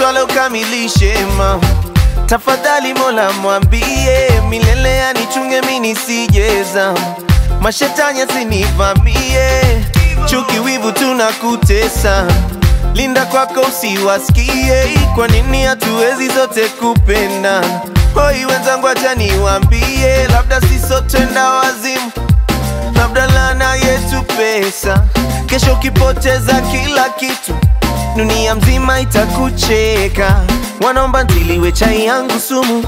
swala ukamilishe mama. Tafadhali Mola mwambie milele anichunge mimi nisijeza, mashetani asinivamie, chuki wivu tunakutesa. Linda kwako usiwasikie, kwa nini hatuwezi zote kupenda? Hoi wenzangu acha niwaambie, labda sisi sote enda wazimu, labda laana yetu pesa. Kesho ukipoteza kila kitu, dunia mzima itakucheka. Wanaomba ntiliwe chai yangu sumu,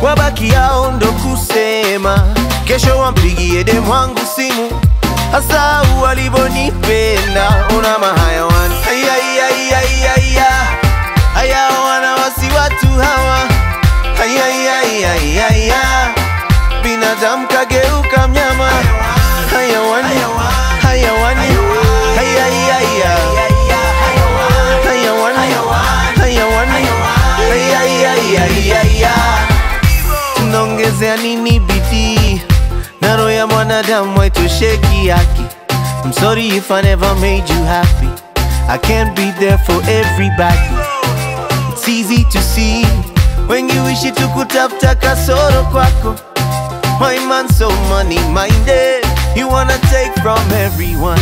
wabaki yao ndo kusema. Kesho wampigie demu wangu simu, hasa walivonipenda. Ona mahayawani, haya wana wasi watu hawa. Binadamu kageuka mnyama. Hayawani, hayawani, tunaongezea nini bidii, na roho ya mwanadamu haitosheki haki. I'm sorry if I never made you happy, I can't be there for everybody. It's easy to see when you wish to kutafuta kasoro kwako. My man so money minded, you wanna take from everyone.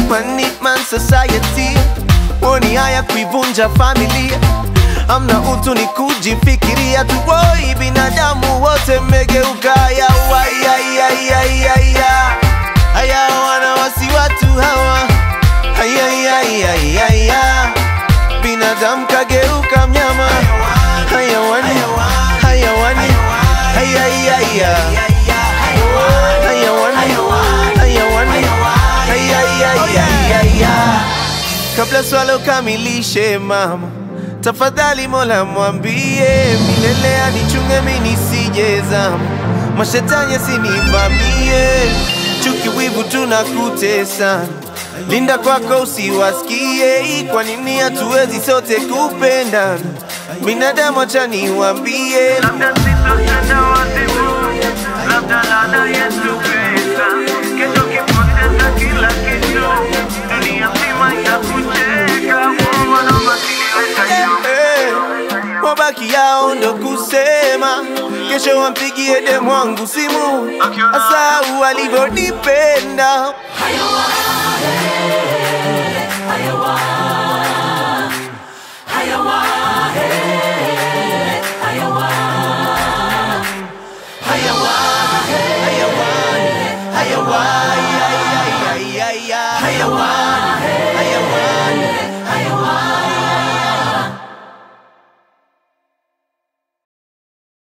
Money man society, woni haya kuivunja familia. Amna utu ni kujifikiria tu, boy binadamu wote mmegeuka. Haya wana wasi watu hawa. Binadamu kageuka mnyama. Hayawani, hayawani, kabla swala ukamilishe mama, tafadhali Mola mwambie milele anichunge mimi nisijeza, mashetani asinivamie, chuki wivu tunakutesa. Linda kwako usiwasikie, kwa nini hatuwezi sote kupenda? Binadamu acha niwaambie, labda sisi tutaenda wazimu, labda laana yetu pesa. Kesho ukipoteza kila kitu, dunia mzima itakucheka. Wabaki yao ndo kusema. Kesho wampigie demu wangu simu, hasa walivyonipenda.